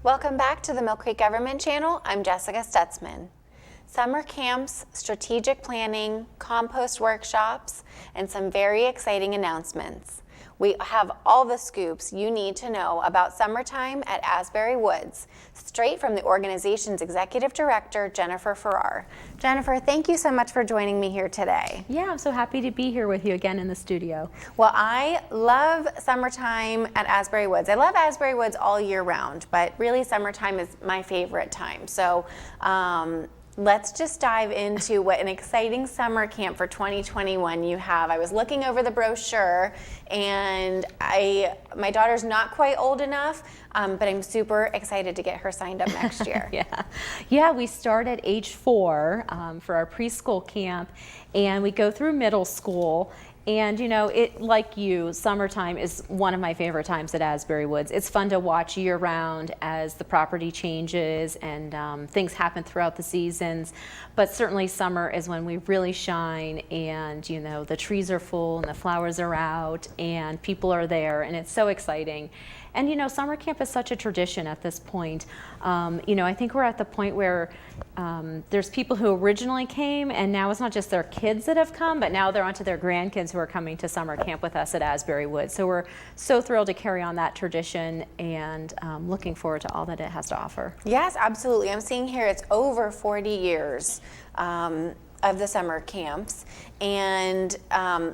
Welcome back to the Millcreek Government Channel. I'm Jessica Stutzman. Summer camps, strategic planning, compost workshops, and some very exciting announcements. We have all the scoops you need to know about summertime at Asbury Woods, straight from the organization's executive director, Jennifer Farrar. Jennifer, thank you so much for joining me here today. Yeah, I'm so happy to be here with you again in the studio. Well, I love summertime at Asbury Woods. I love Asbury Woods all year round, but really summertime is my favorite time. So let's just dive into what an exciting summer camp for 2021 you have. I was looking over the brochure, and my daughter's not quite old enough, but I'm super excited to get her signed up next year. Yeah, we start at age 4 for our preschool camp, and we go through middle school. And you know, like you, summertime is one of my favorite times at Asbury Woods. It's fun to watch year round as the property changes and things happen throughout the seasons. But certainly summer is when we really shine, and you know, the trees are full and the flowers are out and people are there, and it's so exciting. And you know, summer camp is such a tradition at this point. You know, I think we're at the point where there's people who originally came, and now it's not just their kids that have come, but now they're onto their grandkids who are coming to summer camp with us at Asbury Woods. So we're so thrilled to carry on that tradition, and looking forward to all that it has to offer. Yes, absolutely. I'm seeing here it's over 40 years of the summer camps, and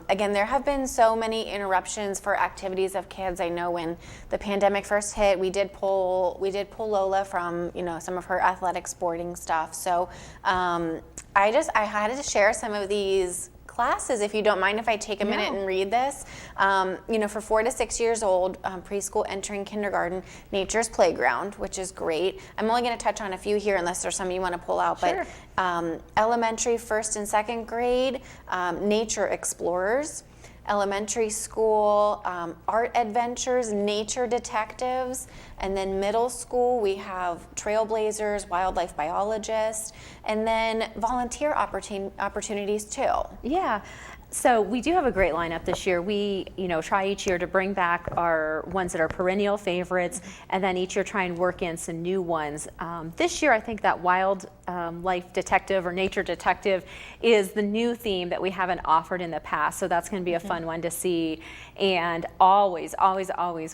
again, there have been so many interruptions for activities of kids. I know when the pandemic first hit, we did pull Lola from, you know, some of her athletic sporting stuff. So I had to share some of these classes, if you don't mind if I take a minute and read this. You know, for 4 to 6 years old, preschool entering kindergarten, Nature's Playground, which is great. I'm only going to touch on a few here unless there's some you want to pull out. Sure. But elementary, 1st and 2nd grade, Nature Explorers. Elementary school, art adventures, nature detectives, and then middle school we have trailblazers, wildlife biologists, and then volunteer opportunities too. Yeah. So we do have a great lineup this year. We, you know, try each year to bring back our ones that are perennial favorites, and then each year try and work in some new ones. This year, I think that wildlife detective or nature detective is the new theme that we haven't offered in the past. So that's going to be a fun one to see. And always,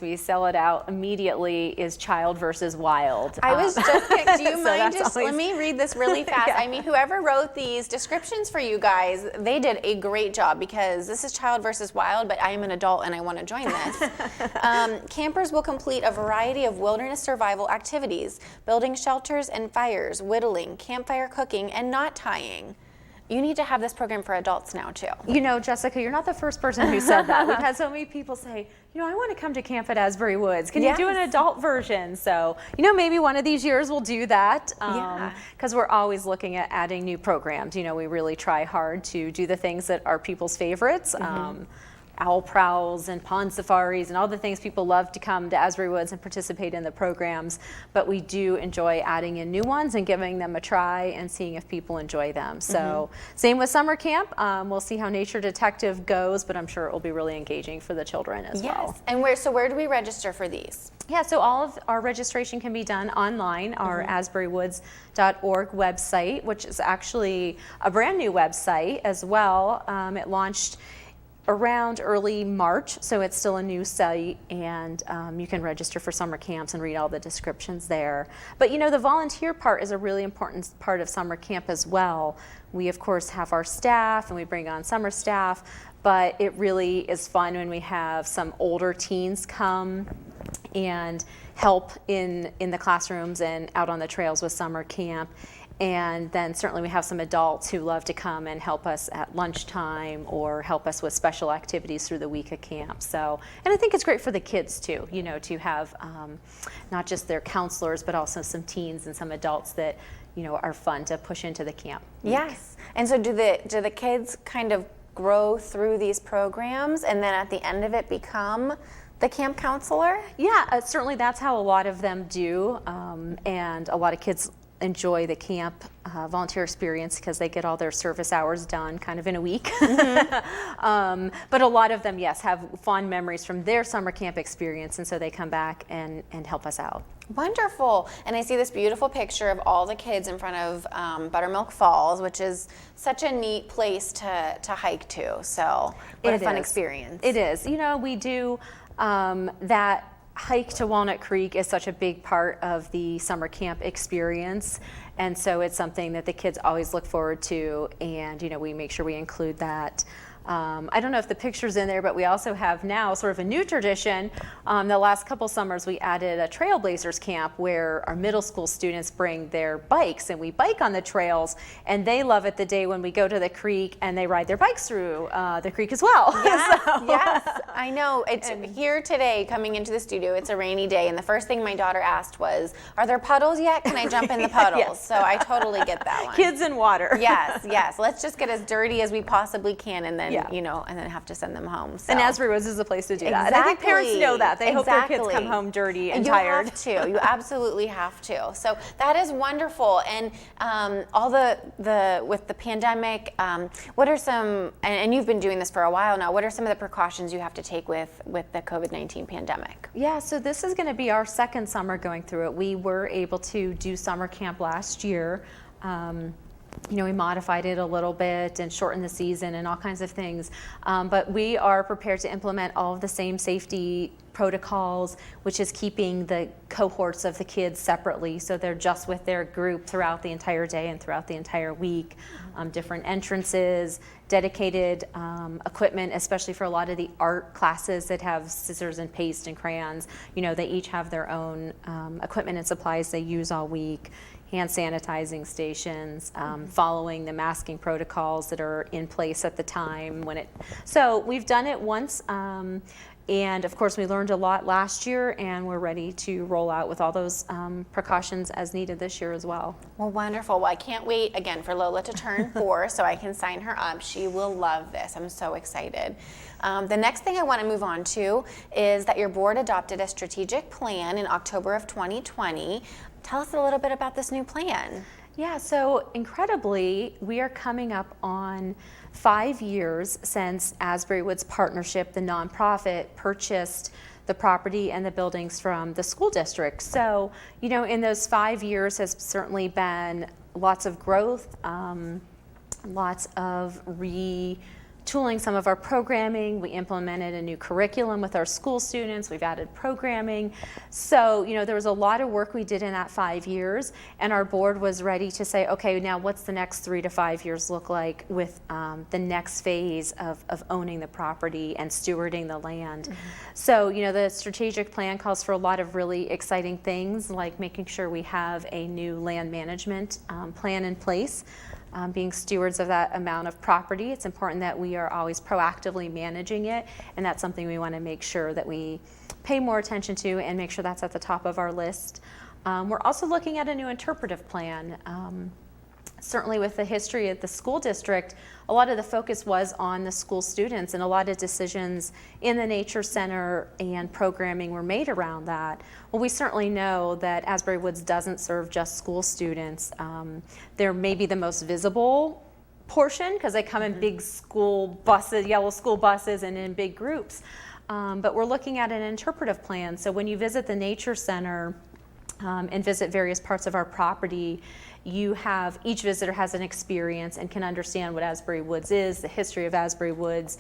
we sell it out immediately is child versus wild. I was just, do you So mind that's let me read this really fast. Yeah. I mean, whoever wrote these descriptions for you guys, they did a great job, because this is child versus wild, but I am an adult and I want to join this. Campers will complete a variety of wilderness survival activities, building shelters and fires, whittling, campfire cooking, and knot tying. You need to have this program for adults now too. You know, Jessica, you're not the first person who said that. We've had so many people say, you know, I want to come to camp at Asbury Woods. Can you do an adult version? So, you know, maybe one of these years we'll do that, because we're always looking at adding new programs. You know, we really try hard to do the things that are people's favorites. Owl prowls and pond safaris and all the things people love to come to Asbury Woods and participate in the programs, but we do enjoy adding in new ones and giving them a try and seeing if people enjoy them. So same with summer camp. We'll see how Nature Detective goes, but I'm sure it will be really engaging for the children as well. And where do we register for these? Yeah, so all of our registration can be done online, our asburywoods.org website, which is actually a brand new website as well. It launched around early March, so it's still a new site, and you can register for summer camps and read all the descriptions there. But you know, the volunteer part is a really important part of summer camp as well. We of course have our staff and we bring on summer staff, but it really is fun when we have some older teens come and help in the classrooms and out on the trails with summer camp. And then certainly we have some adults who love to come and help us at lunchtime or help us with special activities through the week of camp. So, and I think it's great for the kids too, you know, to have not just their counselors, but also some teens and some adults that, you know, are fun to push into the camp week. Yes. And so do the kids kind of grow through these programs and then at the end of it become the camp counselor? Yeah, certainly that's how a lot of them do. And a lot of kids enjoy the camp volunteer experience because they get all their service hours done kind of in a week. But a lot of them, yes, have fond memories from their summer camp experience, and so they come back and help us out. Wonderful. And I see this beautiful picture of all the kids in front of Buttermilk Falls, which is such a neat place to hike to. So what a fun experience. It is. You know, we do that hike to Walnut Creek is such a big part of the summer camp experience. And so it's something that the kids always look forward to. And, you know, we make sure we include that. I don't know if the picture's in there, but we also have now sort of a new tradition. The last couple summers we added a Trailblazers camp where our middle school students bring their bikes and we bike on the trails, and they love it the day when we go to the creek and they ride their bikes through the creek as well. Yes, yes, I know. It's here today coming into the studio. It's a rainy day, and the first thing my daughter asked was, "Are there puddles yet? Can I jump in the puddles?" Yes. So I totally get that one. Kids in water. Yes, yes. Let's just get as dirty as we possibly can, and then Yeah. you know, and then have to send them home. So. And Asbury Woods is a place to do that. And I think parents know that. They hope their kids come home dirty and tired. You have to. You absolutely have to. So that is wonderful. And all the with the pandemic, what are some? And you've been doing this for a while now. What are some of the precautions you have to take with the COVID-19 pandemic? Yeah, so this is going to be our second summer going through it. We were able to do summer camp last year. You know, we modified it a little bit and shortened the season and all kinds of things. But we are prepared to implement all of the same safety protocols, which is keeping the cohorts of the kids separately. So they're just with their group throughout the entire day and throughout the entire week. Different entrances, dedicated equipment, especially for a lot of the art classes that have scissors and paste and crayons. You know, they each have their own equipment and supplies they use all week. Hand sanitizing stations, following the masking protocols that are in place at the time when it. So we've done it once, and of course we learned a lot last year, and we're ready to roll out with all those precautions as needed this year as well. Well, wonderful. Well, I can't wait again for Lola to turn 4 so I can sign her up. She will love this. I'm so excited. The next thing I want to move on to is that your board adopted a strategic plan in October of 2020. Tell us a little bit about this new plan. Yeah, so incredibly, we are coming up on 5 years since Asbury Woods Partnership, the nonprofit, purchased the property and the buildings from the school district. So, you know, in those 5 years has certainly been lots of growth, lots of retooling some of our programming. We implemented a new curriculum with our school students. We've added programming. So, you know, there was a lot of work we did in that 5 years, and our board was ready to say, okay, now what's the next 3 to 5 years look like with the next phase of owning the property and stewarding the land. Mm-hmm. So, you know, the strategic plan calls for a lot of really exciting things, like making sure we have a new land management plan in place. Being stewards of that amount of property, it's important that we are always proactively managing it, and that's something we want to make sure that we pay more attention to and make sure that's at the top of our list. We're also looking at a new interpretive plan. Certainly with the history of the school district, a lot of the focus was on the school students, and a lot of decisions in the nature center and programming were made around that. Well, we certainly know that Asbury Woods doesn't serve just school students. They're maybe the most visible portion because they come in big school buses, yellow school buses, and in big groups. But we're looking at an interpretive plan. So when you visit the nature center and visit various parts of our property, each visitor has an experience and can understand what Asbury Woods is, the history of Asbury Woods,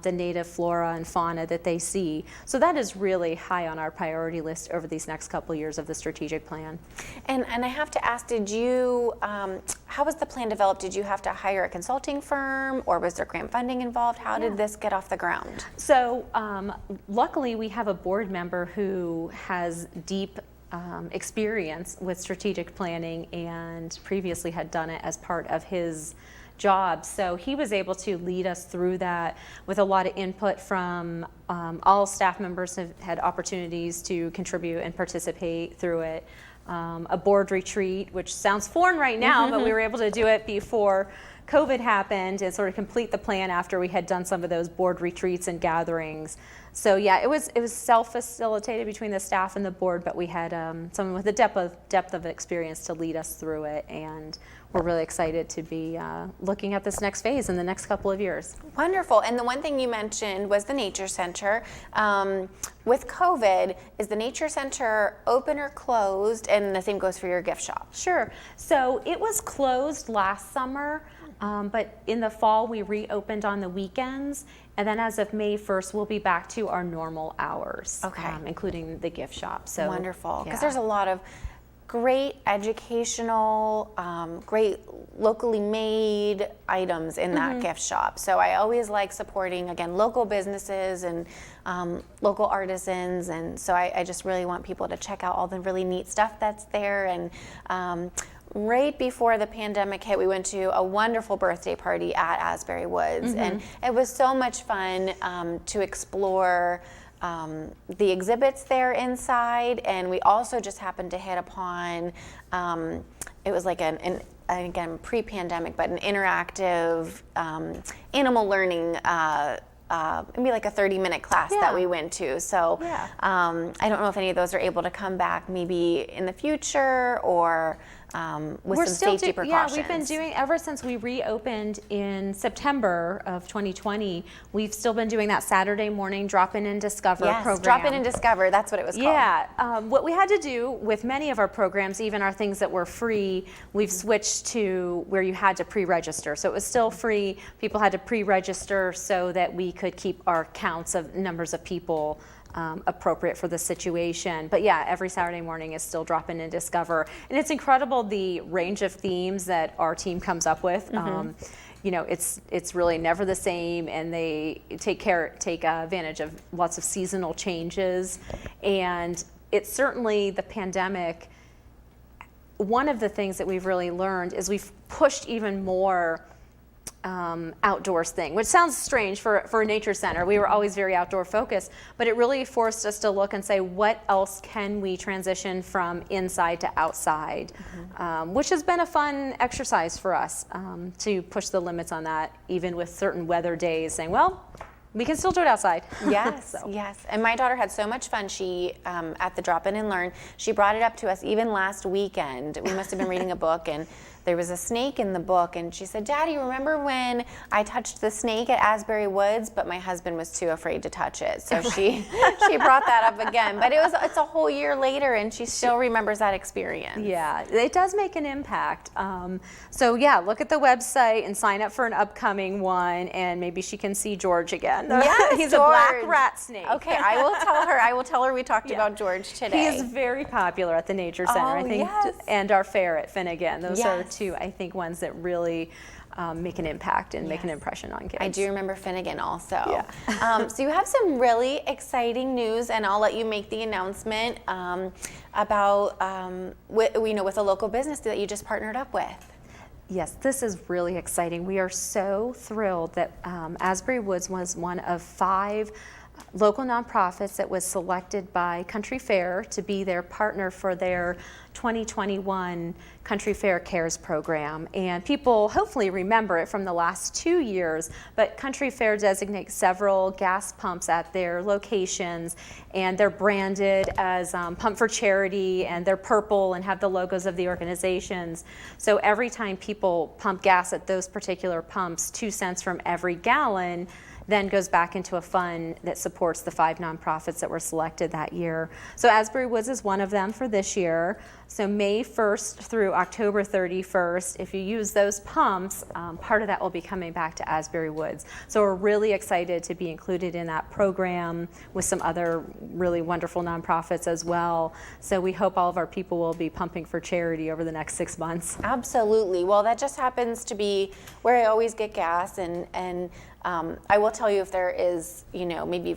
the native flora and fauna that they see. So that is really high on our priority list over these next couple of years of the strategic plan. And I have to ask, how was the plan developed? Did you have to hire a consulting firm, or was there grant funding involved? How did this get off the ground? So luckily we have a board member who has deep experience with strategic planning and previously had done it as part of his job. So he was able to lead us through that with a lot of input from all staff members have had opportunities to contribute and participate through it. A board retreat, which sounds foreign right now, but we were able to do it before COVID happened and sort of complete the plan after we had done some of those board retreats and gatherings. So yeah, it was self-facilitated between the staff and the board, but we had someone with a depth of experience to lead us through it, and we're really excited to be looking at this next phase in the next couple of years. Wonderful. And the one thing you mentioned was the Nature Center. With COVID, is the Nature Center open or closed? And the same goes for your gift shop. Sure. So it was closed last summer, but in the fall we reopened on the weekends. And then as of May 1st, we'll be back to our normal hours, Okay. Including the gift shop. So Wonderful. Because yeah. there's a lot of great educational, great locally made items in that gift shop. So I always like supporting, again, local businesses and local artisans. And so I just really want people to check out all the really neat stuff that's there. And right before the pandemic hit, we went to a wonderful birthday party at Asbury Woods. And it was so much fun to explore the exhibits there inside, and we also just happened to hit upon, it was like again, pre-pandemic, but an interactive animal learning, maybe like a 30-minute class that we went to. So I don't know if any of those are able to come back maybe in the future, or with some safety precautions. Yeah, we've been doing, ever since we reopened in September of 2020, we've still been doing that Saturday morning Drop In and Discover program. Drop In and Discover, that's what it was called. Yeah, what we had to do with many of our programs, even our things that were free, we've switched to where you had to pre-register. So it was still free, people had to pre-register so that we could keep our counts of numbers of people appropriate for the situation. But yeah, every Saturday morning is still Drop In and Discover. And it's incredible the range of themes that our team comes up with. You know, it's really never the same, and they take advantage of lots of seasonal changes. And it's certainly the pandemic. One of the things that we've really learned is we've pushed even more outdoors thing, which sounds strange for a nature center. We were always very outdoor focused, but it really forced us to look and say, what else can we transition from inside to outside, which has been a fun exercise for us to push the limits on that, even with certain weather days, saying, well, we can still do it outside. Yes, yes. And my daughter had so much fun. She, at the Drop In and Learn, she brought it up to us even last weekend. We must have been reading a book, and there was a snake in the book, and she said, Daddy, remember when I touched the snake at Asbury Woods, but my husband was too afraid to touch it. So she brought that up again. But it's a whole year later, and she still remembers that experience. Yeah, it does make an impact. So yeah, look at the website and sign up for an upcoming one, and maybe she can see George again. Yes, he's George. a black rat snake. Okay, I will tell her we talked about George today. He is very popular at the Nature Center, I think, and our fair at Finnegan. Those are two, I think, ones that really make an impact and make an impression on kids. I do remember Finnegan also. Yeah. So you have some really exciting news, and I'll let you make the announcement about with a local business that you just partnered up with. Yes, this is really exciting. We are so thrilled that Asbury Woods was one of 5 local nonprofits that was selected by Country Fair to be their partner for their 2021 Country Fair Cares program. And people hopefully remember it from the last 2 years, but Country Fair designates several gas pumps at their locations, and they're branded as Pump for Charity, and they're purple and have the logos of the organizations. So every time people pump gas at those particular pumps, 2 cents from every gallon then goes back into a fund that supports the 5 nonprofits that were selected that year. So Asbury Woods is one of them for this year. So May 1st through October 31st, if you use those pumps, part of that will be coming back to Asbury Woods. So we're really excited to be included in that program with some other really wonderful nonprofits as well. So we hope all of our people will be pumping for charity over the next 6 months. Absolutely. Well, that just happens to be where I always get gas, and I will tell you, if there is, maybe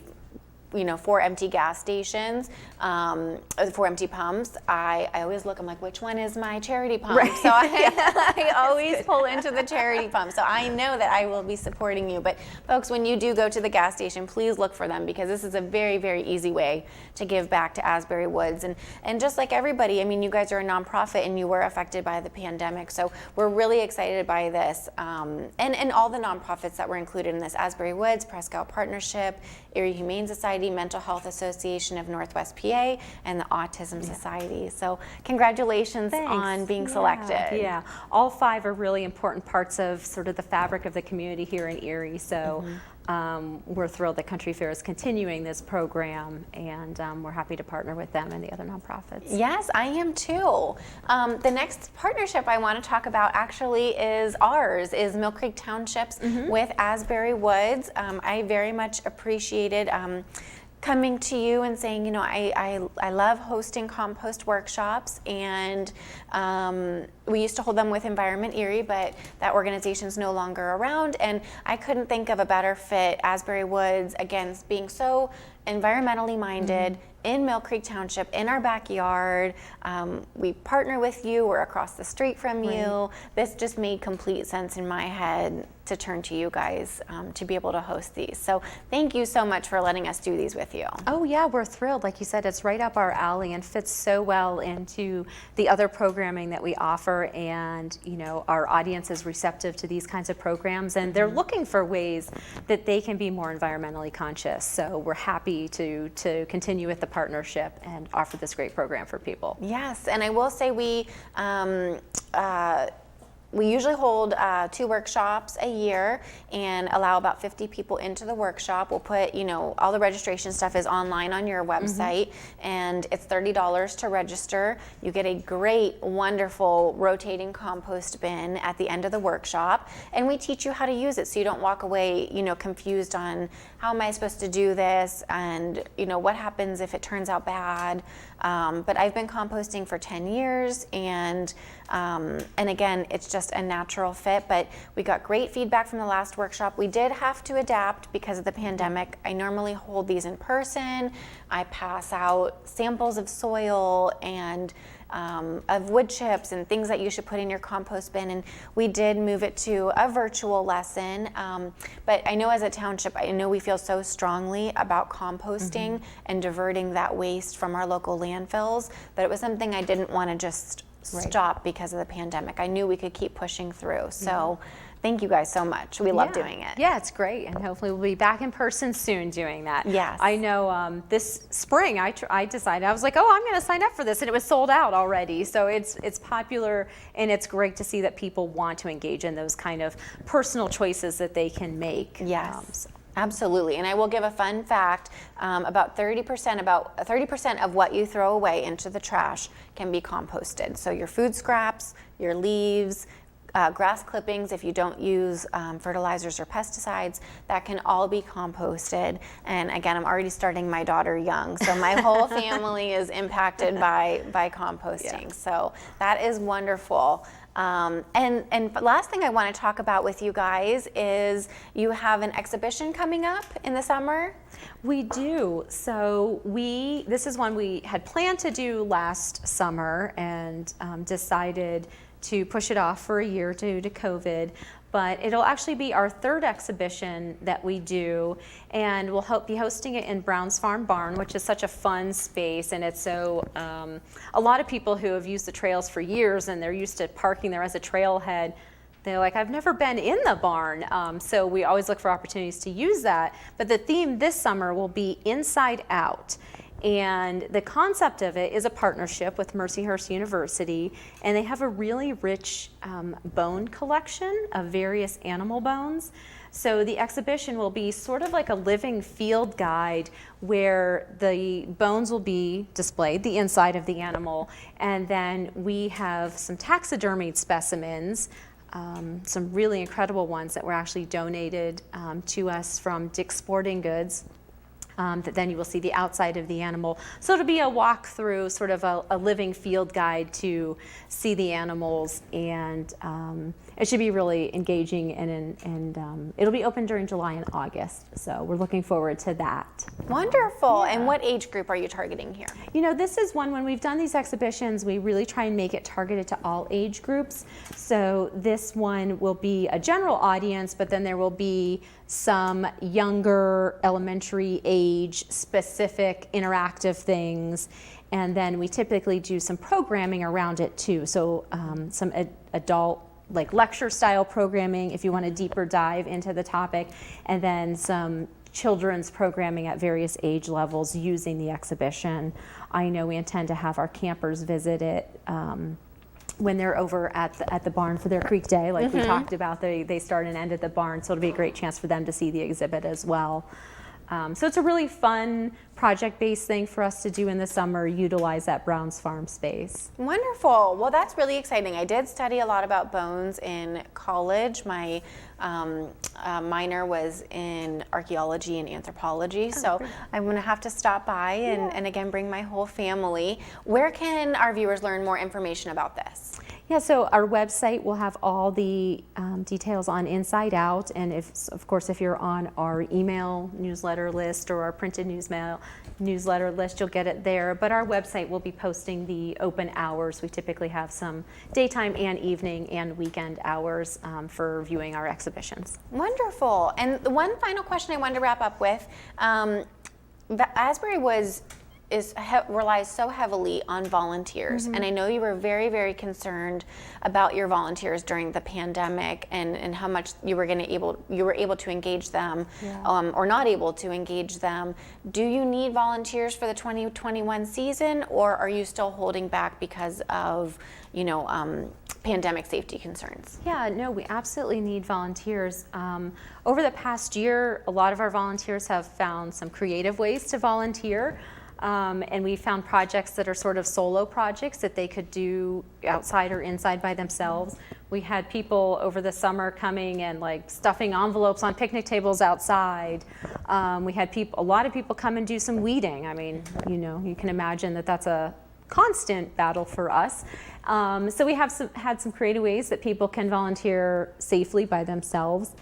4 empty gas stations, 4 empty pumps, I always look, I'm like, which one is my charity pump? Right. So I always pull into the charity pump. So I know that I will be supporting you. But folks, when you do go to the gas station, please look for them, because this is a very, very easy way to give back to Asbury Woods. And just like everybody, I mean, you guys are a nonprofit and you were affected by the pandemic. So we're really excited by this. And all the nonprofits that were included in this: Asbury Woods, Prescott Partnership, Erie Humane Society, Mental Health Association of Northwest PA, and the Autism Society. So congratulations on being selected. Yeah, all 5 are really important parts of sort of the fabric of the community here in Erie. So we're thrilled that Country Fair is continuing this program, and we're happy to partner with them and the other nonprofits. Yes, I am too. The next partnership I want to talk about actually is ours, is Millcreek Townships with Asbury Woods. I very much appreciated coming to you and saying, you know, I love hosting compost workshops, and we used to hold them with Environment Erie, but that organization's no longer around, and I couldn't think of a better fit. Asbury Woods, again, being so environmentally minded, in Millcreek Township, in our backyard. We partner with you, we're across the street from you. This just made complete sense in my head to turn to you guys to be able to host these. So thank you so much for letting us do these with you. Oh yeah, we're thrilled. Like you said, it's right up our alley and fits so well into the other programming that we offer, and you know, our audience is receptive to these kinds of programs, and they're looking for ways that they can be more environmentally conscious. So we're happy to continue with the partnership and offer this great program for people. Yes, and I will say we usually hold 2 workshops a year and allow about 50 people into the workshop. We'll put, you know, all the registration stuff is online on your website, and it's $30 to register. You get a great, wonderful rotating compost bin at the end of the workshop, and we teach you how to use it so you don't walk away, you know, confused on how am I supposed to do this, and you know, what happens if it turns out bad. But I've been composting for 10 years, and again, it's just a natural fit. But we got great feedback from the last workshop. We did have to adapt because of the pandemic. I normally hold these in person. I pass out samples of soil and of wood chips and things that you should put in your compost bin, and we did move it to a virtual lesson. But I know as a township, I know we feel so strongly about composting and diverting that waste from our local landfills that it was something I didn't want to just stop because of the pandemic. I knew we could keep pushing through. So thank you guys so much. We love doing it. Yeah, it's great, and hopefully we'll be back in person soon doing that. Yes. I know this spring I decided, I was like, oh, I'm going to sign up for this, and it was sold out already. So it's popular, and it's great to see that people want to engage in those kind of personal choices that they can make. Yes. Absolutely, and I will give a fun fact, about 30% of what you throw away into the trash can be composted. So your food scraps, your leaves, grass clippings, if you don't use fertilizers or pesticides, that can all be composted. And again, I'm already starting my daughter young, so my whole family is impacted by composting. So that is wonderful. And last thing I want to talk about with you guys is you have an exhibition coming up in the summer. We do. So this is one we had planned to do last summer, and decided to push it off for a year due to COVID. But it'll actually be our 3rd exhibition that we do, and we'll be hosting it in Brown's Farm Barn, which is such a fun space, and it's so, a lot of people who have used the trails for years and they're used to parking there as a trailhead, they're like, I've never been in the barn. So we always look for opportunities to use that. But the theme this summer will be Inside Out. And the concept of it is a partnership with Mercyhurst University, and they have a really rich bone collection of various animal bones. So the exhibition will be sort of like a living field guide where the bones will be displayed, the inside of the animal, and then we have some taxidermied specimens, some really incredible ones that were actually donated to us from Dick's Sporting Goods, that then you will see the outside of the animal. So it'll be a walk through, sort of a living field guide to see the animals, and it should be really engaging, and it'll be open during July and August. So we're looking forward to that. Wonderful. And what age group are you targeting here? You know, this is one, when we've done these exhibitions, we really try and make it targeted to all age groups. So this one will be a general audience, but then there will be some younger elementary age specific interactive things. And then we typically do some programming around it too. So some adult, like lecture style programming if you want a deeper dive into the topic, and then some children's programming at various age levels using the exhibition. I know we intend to have our campers visit it when they're over at the barn for their Creek Day, like we talked about. They start and end at the barn, so it'll be a great chance for them to see the exhibit as well. So it's a really fun project-based thing for us to do in the summer, utilize that Brown's Farm space. Wonderful. Well, that's really exciting. I did study a lot about bones in college. My minor was in archaeology and anthropology, so I'm going to have to stop by and again bring my whole family. Where can our viewers learn more information about this? Yeah, so our website will have all the details on Inside Out, and of course if you're on our email newsletter list or our printed newsletter list, you'll get it there. But our website will be posting the open hours. We typically have some daytime and evening and weekend hours for viewing our exhibitions. Wonderful. And the one final question I wanted to wrap up with, the Asbury Woods relies so heavily on volunteers, and I know you were very, very concerned about your volunteers during the pandemic and how much you were able to engage them, or not able to engage them. Do you need volunteers for the 2021 season, or are you still holding back because of pandemic safety concerns? Yeah, no, we absolutely need volunteers. Over the past year, a lot of our volunteers have found some creative ways to volunteer. And we found projects that are sort of solo projects that they could do outside or inside by themselves. We had people over the summer coming and like stuffing envelopes on picnic tables outside. We had a lot of people come and do some weeding. I mean, you can imagine that that's a constant battle for us. So we have had some creative ways that people can volunteer safely by themselves.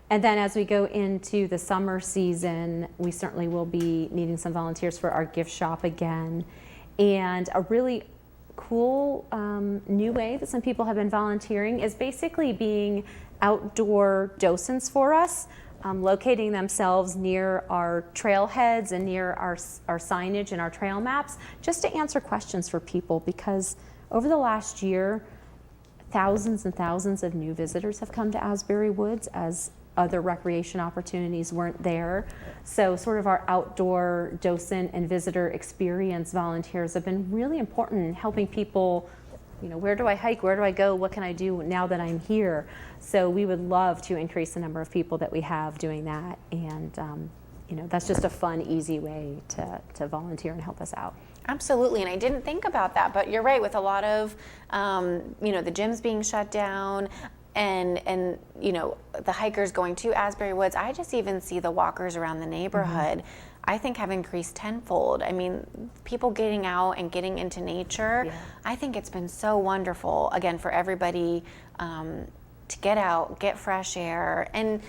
And then as we go into the summer season, we certainly will be needing some volunteers for our gift shop again. And a really cool new way that some people have been volunteering is basically being outdoor docents for us, locating themselves near our trailheads and near our signage and our trail maps, just to answer questions for people, because over the last year, thousands and thousands of new visitors have come to Asbury Woods as other recreation opportunities weren't there. So sort of our outdoor docent and visitor experience volunteers have been really important in helping people, where do I hike, where do I go, what can I do now that I'm here? So we would love to increase the number of people that we have doing that, and that's just a fun, easy way to volunteer and help us out. Absolutely, and I didn't think about that, but you're right, with a lot of the gyms being shut down, and the hikers going to Asbury Woods, I just even see the walkers around the neighborhood, I think have increased tenfold. I mean, people getting out and getting into nature, I think it's been so wonderful, again, for everybody to get out, get fresh air, and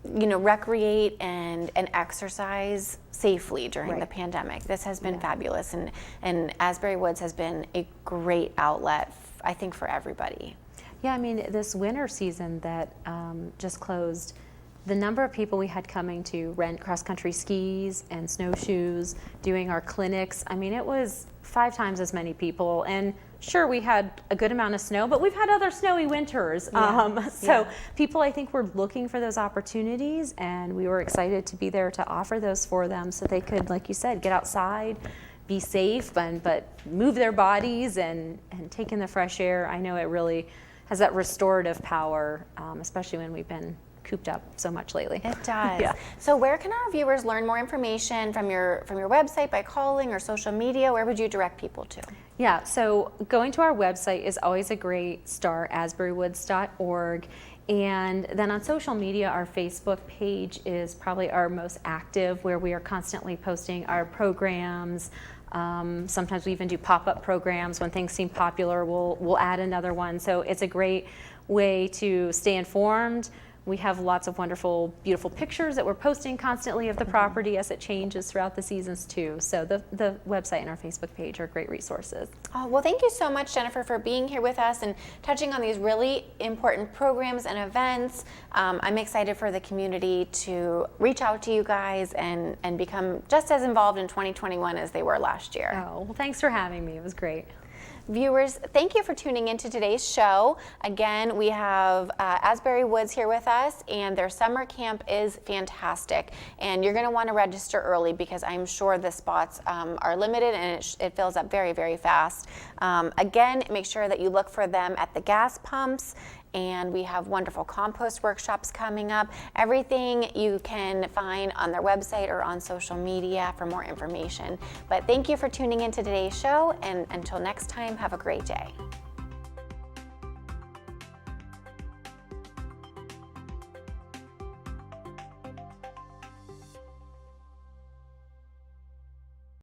recreate and exercise safely during the pandemic. This has been fabulous, and Asbury Woods has been a great outlet, I think, for everybody. Yeah, I mean, this winter season that just closed, the number of people we had coming to rent cross-country skis and snowshoes, doing our clinics, I mean, it was 5 times as many people. And sure, we had a good amount of snow, but we've had other snowy winters. People, I think, were looking for those opportunities, and we were excited to be there to offer those for them so they could, like you said, get outside, be safe, but move their bodies and take in the fresh air. I know it really has that restorative power, especially when we've been cooped up so much lately. It does. So where can our viewers learn more information from your website, by calling, or social media? Where would you direct people to? Yeah, so going to our website is always a great start, asburywoods.org. And then on social media, our Facebook page is probably our most active, where we are constantly posting our programs. Sometimes we even do pop-up programs. When things seem popular, we'll add another one. So it's a great way to stay informed. We have lots of wonderful, beautiful pictures that we're posting constantly of the property as it changes throughout the seasons too. So the website and our Facebook page are great resources. Oh, well, thank you so much, Jennifer, for being here with us and touching on these really important programs and events. I'm excited for the community to reach out to you guys and become just as involved in 2021 as they were last year. Oh, well, thanks for having me. It was great. Viewers, thank you for tuning into today's show. Again, we have Asbury Woods here with us, and their summer camp is fantastic. And you're going to want to register early because I'm sure the spots are limited and it fills up very, very fast. Again, make sure that you look for them at the gas pumps. And we have wonderful compost workshops coming up. Everything you can find on their website or on social media for more information. But thank you for tuning into today's show, and until next time, have a great day.